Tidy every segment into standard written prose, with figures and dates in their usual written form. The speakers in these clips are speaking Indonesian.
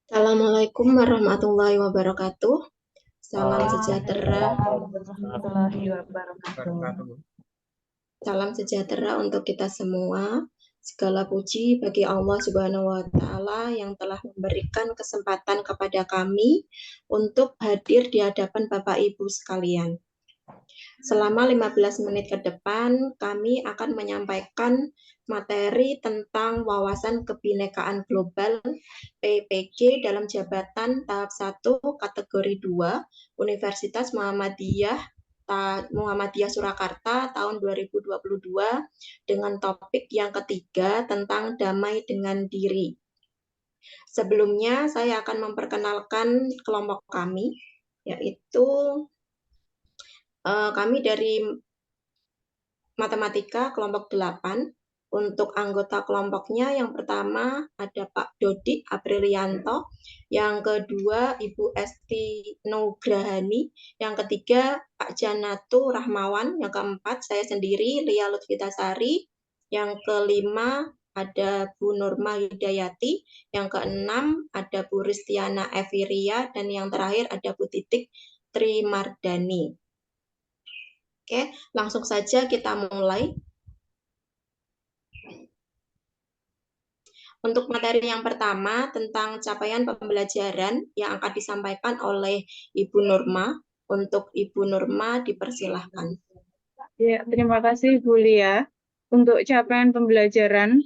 Assalamualaikum warahmatullahi wabarakatuh. Salam sejahtera. Warahmatullahi wabarakatuh. Salam sejahtera untuk kita semua. Segala puji bagi Allah Subhanahu wa Ta'ala yang telah memberikan kesempatan kepada kami untuk hadir di hadapan Bapak Ibu sekalian. Selama 15 menit ke depan, kami akan menyampaikan materi tentang wawasan kebinekaan global PPG dalam jabatan tahap 1 kategori 2 Universitas Muhammadiyah Surakarta tahun 2022 dengan topik yang ketiga tentang damai dengan diri. Sebelumnya saya akan memperkenalkan kelompok kami, yaitu kami dari Matematika kelompok 8. Untuk anggota kelompoknya yang pertama ada Pak Dodi Aprilianto, yang kedua Ibu Esti Nugrahani, yang ketiga Pak Janatu Rahmawan, yang keempat saya sendiri Lia Lutfitasari, yang kelima ada Bu Nurma Hidayati, yang keenam ada Bu Ristiana Eviria, dan yang terakhir ada Bu Titik Trimardani. Oke, langsung saja kita mulai. Untuk materi yang pertama tentang capaian pembelajaran yang akan disampaikan oleh Ibu Nurma. Untuk Ibu Nurma dipersilahkan. Ya, terima kasih Bu Lia. Untuk capaian pembelajaran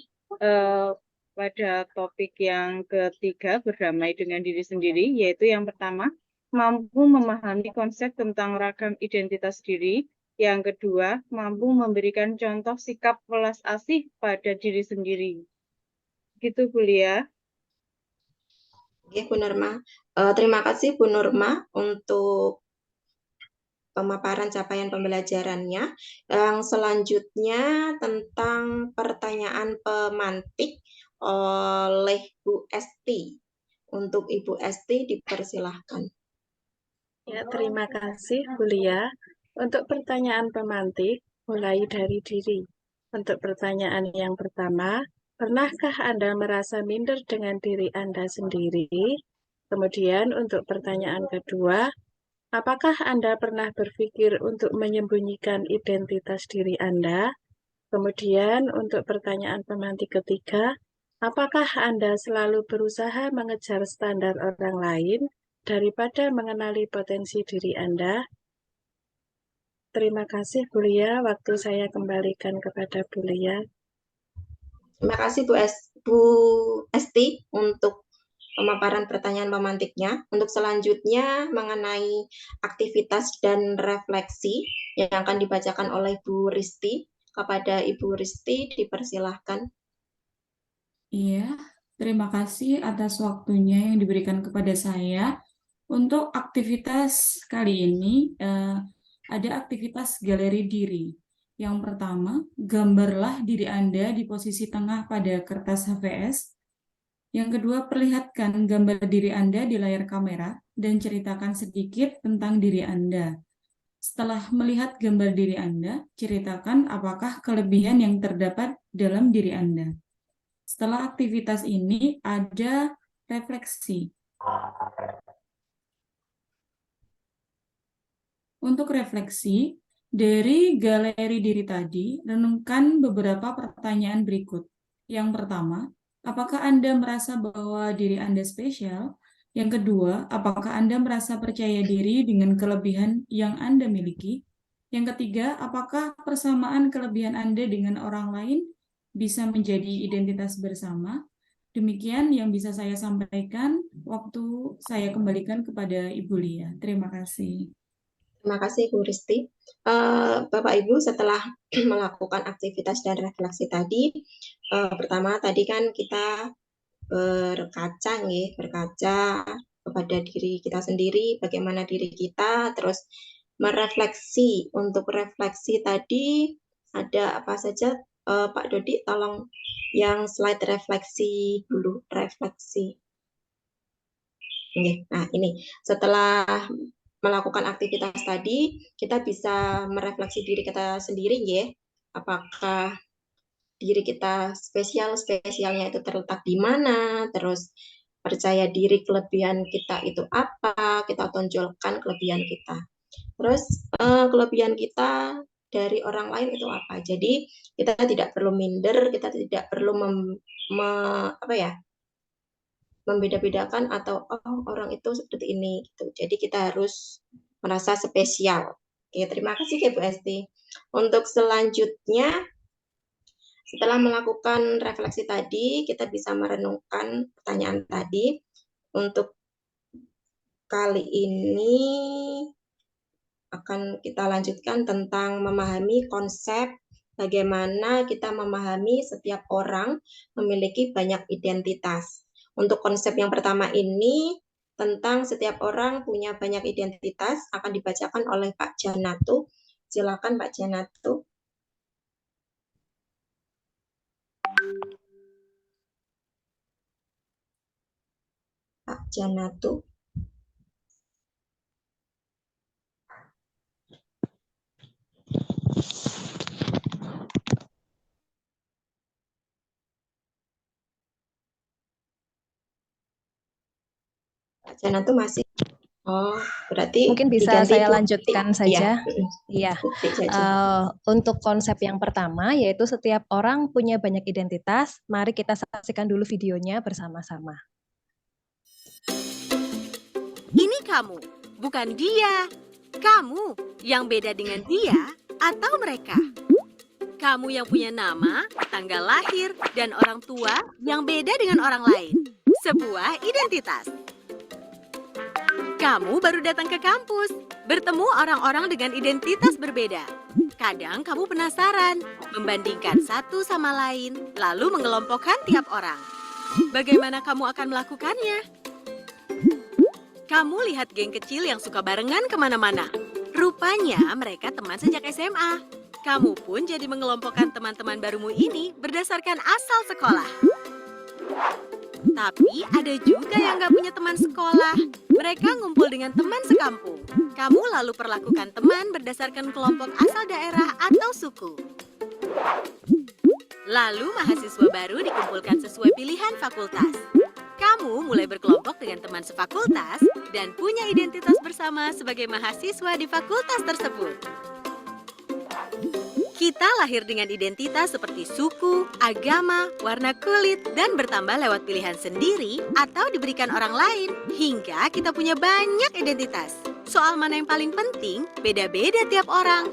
pada topik yang ketiga, berdamai dengan diri sendiri, yaitu yang pertama, mampu memahami konsep tentang ragam identitas diri. Yang kedua, mampu memberikan contoh sikap welas asih pada diri sendiri. Gitu Bu Lia. Oke, Bu Nurma. Terima kasih Bu Nurma untuk pemaparan capaian pembelajarannya. Yang selanjutnya tentang pertanyaan pemantik oleh Bu Esti. Untuk Ibu Esti dipersilahkan. Ya, terima kasih Bu Lia. Untuk pertanyaan pemantik, mulai dari diri. Untuk pertanyaan yang pertama, pernahkah Anda merasa minder dengan diri Anda sendiri? Kemudian untuk pertanyaan kedua, apakah Anda pernah berpikir untuk menyembunyikan identitas diri Anda? Kemudian untuk pertanyaan pemantik ketiga, apakah Anda selalu berusaha mengejar standar orang lain daripada mengenali potensi diri Anda? Terima kasih Bu Lia, waktu saya kembalikan kepada Bu Lia. Terima kasih Bu Esti untuk pemaparan pertanyaan pemantiknya. Untuk selanjutnya mengenai aktivitas dan refleksi yang akan dibacakan oleh Bu Risti. Kepada Ibu Risti dipersilahkan. Iya, terima kasih atas waktunya yang diberikan kepada saya. Untuk aktivitas kali ini ada aktivitas galeri diri. Yang pertama, gambarlah diri Anda di posisi tengah pada kertas HVS. Yang kedua, perlihatkan gambar diri Anda di layar kamera dan ceritakan sedikit tentang diri Anda. Setelah melihat gambar diri Anda, ceritakan apakah kelebihan yang terdapat dalam diri Anda. Setelah aktivitas ini, ada refleksi. Untuk refleksi, dari galeri diri tadi, renungkan beberapa pertanyaan berikut. Yang pertama, apakah Anda merasa bahwa diri Anda spesial? Yang kedua, apakah Anda merasa percaya diri dengan kelebihan yang Anda miliki? Yang ketiga, apakah persamaan kelebihan Anda dengan orang lain bisa menjadi identitas bersama? Demikian yang bisa saya sampaikan. Waktu saya kembalikan kepada Ibu Lia. Terima kasih. Terima kasih Bu Risti. Bapak Ibu setelah melakukan aktivitas dan refleksi tadi, pertama tadi kan kita berkaca kepada diri kita sendiri, bagaimana diri kita, terus merefleksi. Untuk refleksi tadi ada apa saja, Pak Dodi, tolong yang slide refleksi dulu, refleksi. Nah, ini setelah melakukan aktivitas tadi, kita bisa merefleksi diri kita sendiri, ya. Apakah diri kita spesialnya itu terletak di mana, terus percaya diri kelebihan kita itu apa, kita tonjolkan kelebihan kita. Terus kelebihan kita dari orang lain itu apa. Jadi kita tidak perlu minder, kita tidak perlu membeda-bedakan atau orang itu seperti ini gitu. Jadi kita harus merasa spesial. Oke, terima kasih Bu Esti. Untuk selanjutnya, setelah melakukan refleksi tadi, kita bisa merenungkan pertanyaan tadi. Untuk kali ini akan kita lanjutkan tentang memahami konsep bagaimana kita memahami setiap orang memiliki banyak identitas. Untuk konsep yang pertama ini tentang setiap orang punya banyak identitas akan dibacakan oleh Pak Janatu. Silakan Pak Janatu. Pak Janatu. Pak Janatu masih. Oh, berarti mungkin bisa diganti saya Bu lanjutkan Titik. saja. Iya. Untuk konsep yang pertama yaitu setiap orang punya banyak identitas. Mari kita saksikan dulu videonya bersama-sama. Ini kamu, bukan dia. Kamu yang beda dengan dia atau mereka. Kamu yang punya nama, tanggal lahir, dan orang tua yang beda dengan orang lain. Sebuah identitas. Kamu baru datang ke kampus, bertemu orang-orang dengan identitas berbeda. Kadang kamu penasaran, membandingkan satu sama lain, lalu mengelompokkan tiap orang. Bagaimana kamu akan melakukannya? Kamu lihat geng kecil yang suka barengan kemana-mana. Rupanya mereka teman sejak SMA. Kamu pun jadi mengelompokkan teman-teman barumu ini berdasarkan asal sekolah. Tapi ada juga yang gak punya teman sekolah. Mereka ngumpul dengan teman sekampung. Kamu lalu perlakukan teman berdasarkan kelompok asal daerah atau suku. Lalu mahasiswa baru dikumpulkan sesuai pilihan fakultas. Kamu mulai berkelompok dengan teman sefakultas dan punya identitas bersama sebagai mahasiswa di fakultas tersebut. Kita lahir dengan identitas seperti suku, agama, warna kulit, dan bertambah lewat pilihan sendiri atau diberikan orang lain, hingga kita punya banyak identitas. Soal mana yang paling penting, beda-beda tiap orang.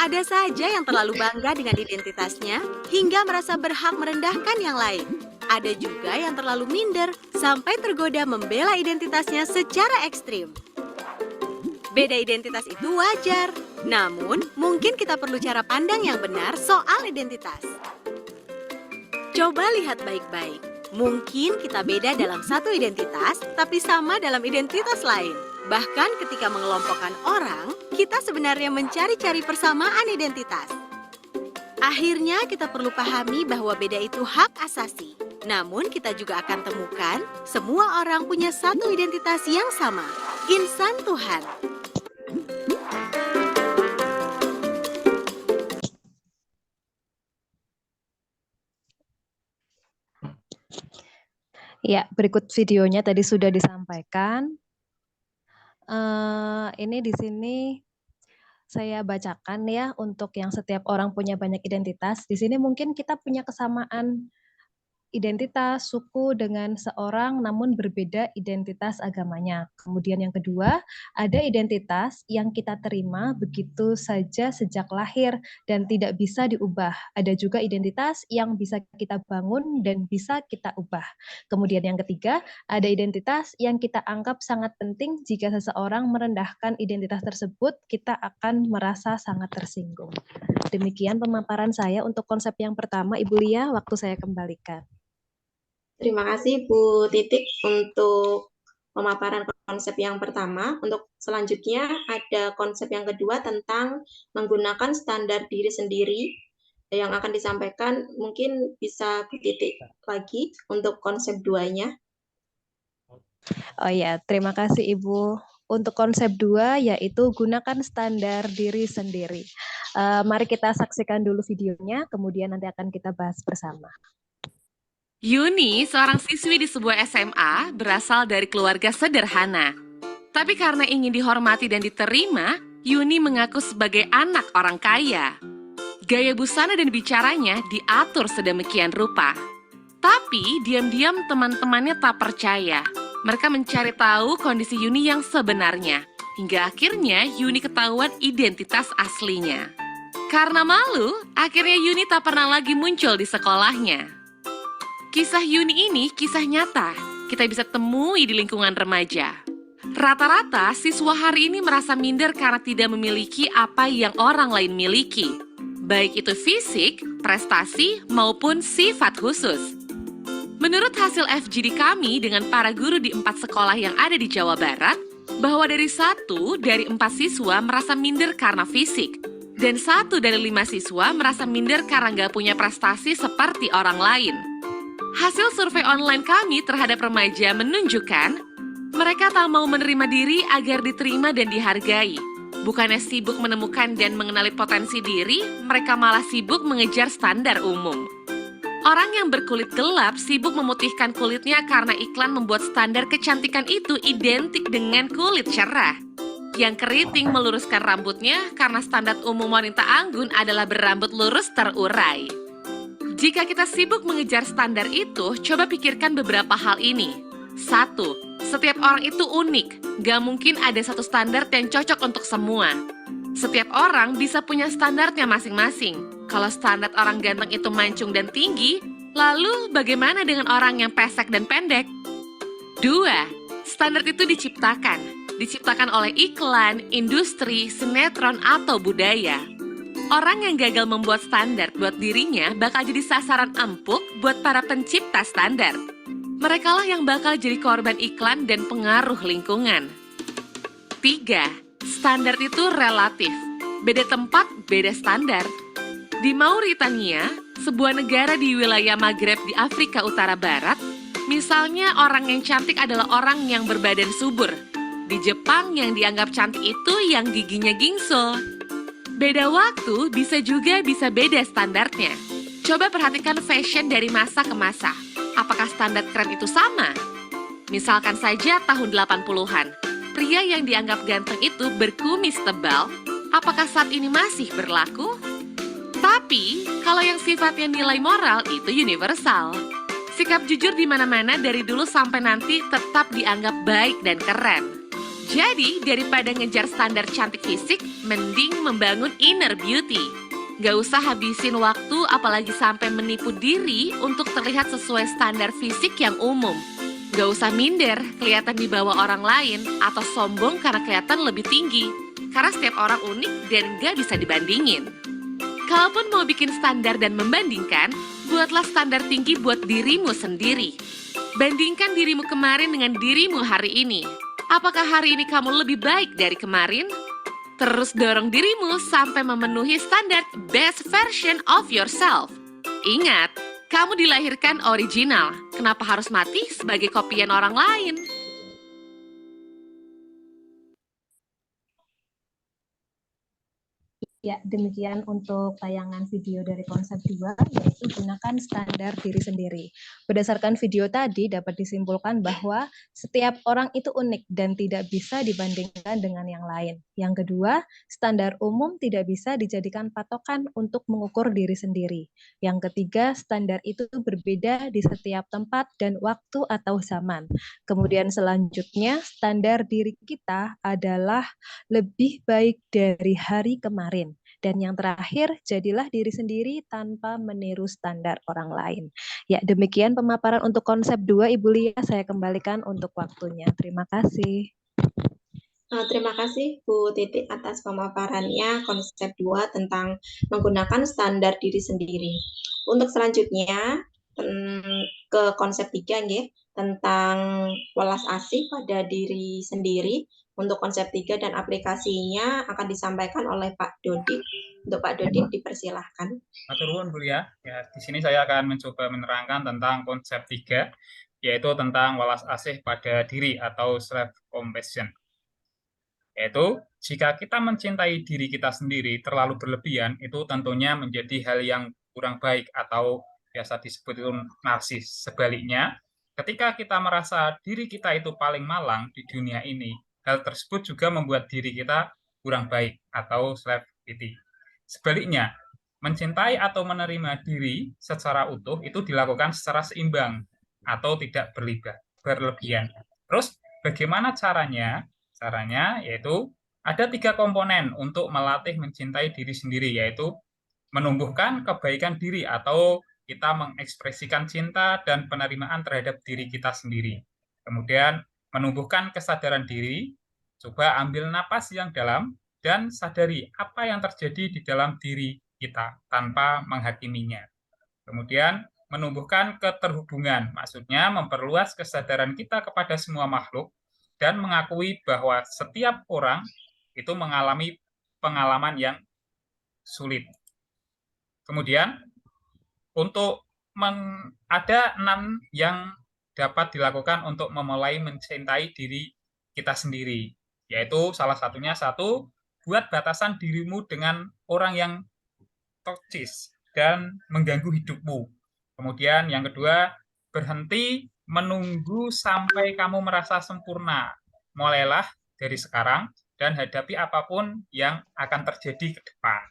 Ada saja yang terlalu bangga dengan identitasnya, hingga merasa berhak merendahkan yang lain. Ada juga yang terlalu minder, sampai tergoda membela identitasnya secara ekstrim. Beda identitas itu wajar, namun mungkin kita perlu cara pandang yang benar soal identitas. Coba lihat baik-baik, mungkin kita beda dalam satu identitas, tapi sama dalam identitas lain. Bahkan ketika mengelompokkan orang, kita sebenarnya mencari-cari persamaan identitas. Akhirnya kita perlu pahami bahwa beda itu hak asasi. Namun kita juga akan temukan semua orang punya satu identitas yang sama, insan Tuhan. Ya, berikut videonya tadi sudah disampaikan. Ini di sini saya bacakan ya untuk yang setiap orang punya banyak identitas. Di sini mungkin kita punya kesamaan identitas suku dengan seorang namun berbeda identitas agamanya. Kemudian yang kedua, ada identitas yang kita terima begitu saja sejak lahir dan tidak bisa diubah. Ada juga identitas yang bisa kita bangun dan bisa kita ubah. Kemudian yang ketiga, ada identitas yang kita anggap sangat penting. Jika seseorang merendahkan identitas tersebut, kita akan merasa sangat tersinggung. Demikian pemaparan saya untuk konsep yang pertama. Ibu Lia, waktu saya kembalikan. Terima kasih Bu Titik untuk pemaparan konsep yang pertama. Untuk selanjutnya ada konsep yang kedua tentang menggunakan standar diri sendiri yang akan disampaikan. Mungkin bisa Bu Titik lagi untuk konsep duanya. Oh ya, terima kasih Ibu. untuk konsep 2 yaitu gunakan standar diri sendiri. Mari kita saksikan dulu videonya, kemudian nanti akan kita bahas bersama. Yuni, seorang siswi di sebuah SMA, berasal dari keluarga sederhana. Tapi karena ingin dihormati dan diterima, Yuni mengaku sebagai anak orang kaya. Gaya busana dan bicaranya diatur sedemikian rupa. Tapi diam-diam teman-temannya tak percaya. Mereka mencari tahu kondisi Yuni yang sebenarnya. Hingga akhirnya Yuni ketahuan identitas aslinya. Karena malu, akhirnya Yuni tak pernah lagi muncul di sekolahnya. Kisah Yuni ini kisah nyata. Kita bisa temui di lingkungan remaja. Rata-rata siswa hari ini merasa minder karena tidak memiliki apa yang orang lain miliki. Baik itu fisik, prestasi, maupun sifat khusus. Menurut hasil FGD kami dengan para guru di 4 sekolah yang ada di Jawa Barat, bahwa dari 1 dari 4 siswa merasa minder karena fisik, dan 1 dari 5 siswa merasa minder karena nggak punya prestasi seperti orang lain. Hasil survei online kami terhadap remaja menunjukkan mereka tak mau menerima diri agar diterima dan dihargai. Bukannya sibuk menemukan dan mengenali potensi diri, mereka malah sibuk mengejar standar umum. Orang yang berkulit gelap sibuk memutihkan kulitnya karena iklan membuat standar kecantikan itu identik dengan kulit cerah. Yang keriting meluruskan rambutnya karena standar umum wanita anggun adalah berambut lurus terurai. Jika kita sibuk mengejar standar itu, coba pikirkan beberapa hal ini. 1. Setiap orang itu unik, gak mungkin ada satu standar yang cocok untuk semua. Setiap orang bisa punya standarnya masing-masing. Kalau standar orang ganteng itu mancung dan tinggi, lalu bagaimana dengan orang yang pesek dan pendek? 2. Standar itu diciptakan oleh iklan, industri, sinetron, atau budaya. Orang yang gagal membuat standar buat dirinya bakal jadi sasaran empuk buat para pencipta standar. Merekalah yang bakal jadi korban iklan dan pengaruh lingkungan. 3. Standar itu relatif. Beda tempat, beda standar. Di Mauritania, sebuah negara di wilayah Maghreb di Afrika Utara Barat, misalnya orang yang cantik adalah orang yang berbadan subur. Di Jepang, yang dianggap cantik itu yang giginya gingsul. Beda waktu bisa beda standarnya. Coba perhatikan fashion dari masa ke masa. Apakah standar keren itu sama? Misalkan saja tahun 80-an, pria yang dianggap ganteng itu berkumis tebal, apakah saat ini masih berlaku? Tapi, kalau yang sifatnya nilai moral itu universal. Sikap jujur di mana-mana dari dulu sampai nanti tetap dianggap baik dan keren. Jadi, daripada ngejar standar cantik fisik, mending membangun inner beauty. Gak usah habisin waktu apalagi sampai menipu diri untuk terlihat sesuai standar fisik yang umum. Gak usah minder, kelihatan di bawah orang lain, atau sombong karena kelihatan lebih tinggi. Karena setiap orang unik dan gak bisa dibandingin. Kalaupun mau bikin standar dan membandingkan, buatlah standar tinggi buat dirimu sendiri. Bandingkan dirimu kemarin dengan dirimu hari ini. Apakah hari ini kamu lebih baik dari kemarin? Terus dorong dirimu sampai memenuhi standar best version of yourself. Ingat, kamu dilahirkan original. Kenapa harus mati sebagai kopian orang lain? Ya, demikian untuk tayangan video dari konsep 2, yaitu gunakan standar diri sendiri. Berdasarkan video tadi, dapat disimpulkan bahwa setiap orang itu unik dan tidak bisa dibandingkan dengan yang lain. Yang kedua, standar umum tidak bisa dijadikan patokan untuk mengukur diri sendiri. Yang ketiga, standar itu berbeda di setiap tempat dan waktu atau zaman. Kemudian selanjutnya, standar diri kita adalah lebih baik dari hari kemarin. Dan yang terakhir, jadilah diri sendiri tanpa meniru standar orang lain. Ya, demikian pemaparan untuk konsep 2, Ibu Lia. Saya kembalikan untuk waktunya. Terima kasih. Terima kasih Bu Titik atas pemaparannya konsep 2 tentang menggunakan standar diri sendiri. Untuk selanjutnya, ke konsep 3, tentang welas asih pada diri sendiri. Untuk konsep 3 dan aplikasinya akan disampaikan oleh Pak Dodi. Untuk Pak Dodi dipersilahkan. Matur nuwun Bu Lia. Ya, di sini saya akan mencoba menerangkan tentang konsep 3, yaitu tentang welas asih pada diri atau self compassion. Yaitu, jika kita mencintai diri kita sendiri terlalu berlebihan, itu tentunya menjadi hal yang kurang baik atau biasa disebut itu narsis. Sebaliknya, ketika kita merasa diri kita itu paling malang di dunia ini, hal tersebut juga membuat diri kita kurang baik atau self-pity. Sebaliknya, mencintai atau menerima diri secara utuh itu dilakukan secara seimbang atau tidak berlebihan. Terus, bagaimana caranya? Caranya yaitu ada 3 komponen untuk melatih mencintai diri sendiri, yaitu menumbuhkan kebaikan diri atau kita mengekspresikan cinta dan penerimaan terhadap diri kita sendiri. Kemudian menumbuhkan kesadaran diri, coba ambil napas yang dalam dan sadari apa yang terjadi di dalam diri kita tanpa menghakiminya. Kemudian menumbuhkan keterhubungan, maksudnya memperluas kesadaran kita kepada semua makhluk dan mengakui bahwa setiap orang itu mengalami pengalaman yang sulit. Kemudian untuk ada 6 yang dapat dilakukan untuk memulai mencintai diri kita sendiri, yaitu salah satunya 1, buat batasan dirimu dengan orang yang toksis dan mengganggu hidupmu. Kemudian yang kedua, berhenti menunggu sampai kamu merasa sempurna. Mulailah dari sekarang dan hadapi apapun yang akan terjadi ke depan.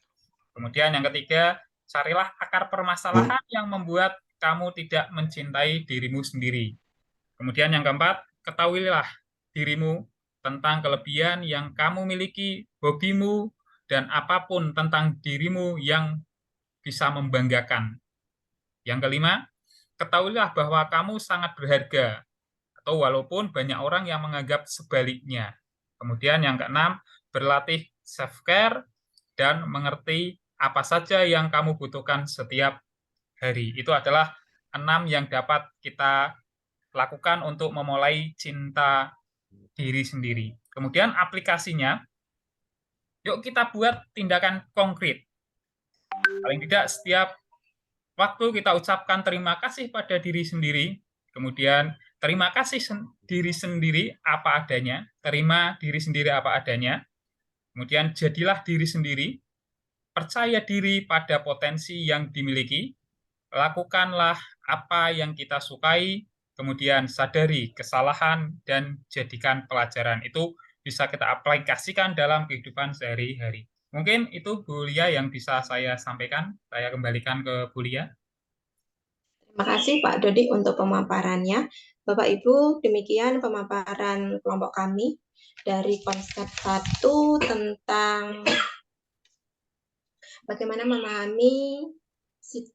Kemudian yang ketiga, carilah akar permasalahan yang membuat kamu tidak mencintai dirimu sendiri. Kemudian yang keempat, ketahuilah dirimu tentang kelebihan yang kamu miliki, hobimu, dan apapun tentang dirimu yang bisa membanggakan. Yang kelima, ketahuilah bahwa kamu sangat berharga, atau walaupun banyak orang yang menganggap sebaliknya. Kemudian yang keenam, berlatih self-care dan mengerti apa saja yang kamu butuhkan setiap hari. Itu adalah 6 yang dapat kita lakukan untuk memulai cinta diri sendiri. Kemudian aplikasinya, yuk kita buat tindakan konkret. Paling tidak setiap waktu kita ucapkan terima kasih pada diri sendiri, kemudian terima kasih diri sendiri apa adanya, terima diri sendiri apa adanya, kemudian jadilah diri sendiri, percaya diri pada potensi yang dimiliki, lakukanlah apa yang kita sukai, kemudian sadari kesalahan dan jadikan pelajaran. Itu bisa kita aplikasikan dalam kehidupan sehari-hari. Mungkin itu Bu Lia yang bisa saya sampaikan. Saya kembalikan ke Bu Lia. Terima kasih Pak Dodi untuk pemaparannya. Bapak Ibu, demikian pemaparan kelompok kami dari konsep 1 tentang bagaimana memahami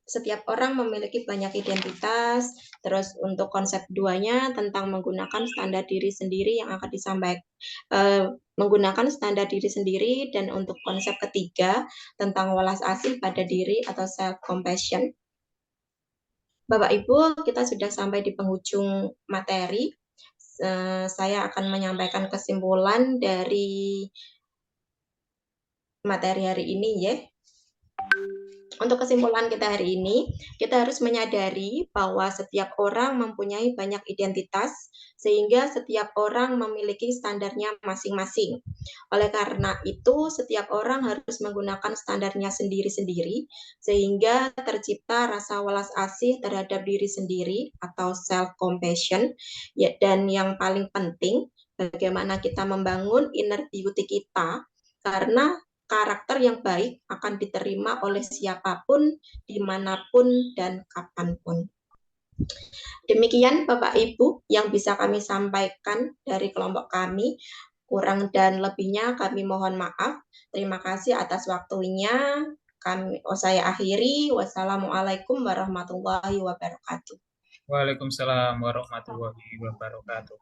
setiap orang memiliki banyak identitas. Terus untuk konsep 2-nya tentang menggunakan standar diri sendiri yang akan disampaikan, menggunakan standar diri sendiri, dan untuk konsep ketiga tentang welas asih pada diri atau self compassion. Bapak Ibu, kita sudah sampai di penghujung materi. Saya akan menyampaikan kesimpulan dari materi hari ini ya. Untuk kesimpulan kita hari ini, kita harus menyadari bahwa setiap orang mempunyai banyak identitas, sehingga setiap orang memiliki standarnya masing-masing. Oleh karena itu, setiap orang harus menggunakan standarnya sendiri-sendiri, sehingga tercipta rasa welas asih terhadap diri sendiri atau self-compassion. Dan yang paling penting, bagaimana kita membangun inner beauty kita, karena karakter yang baik akan diterima oleh siapapun, dimanapun, dan kapanpun. Demikian Bapak Ibu yang bisa kami sampaikan dari kelompok kami. Kurang dan lebihnya kami mohon maaf. Terima kasih atas waktunya. Saya akhiri. Wassalamualaikum warahmatullahi wabarakatuh. Waalaikumsalam warahmatullahi wabarakatuh.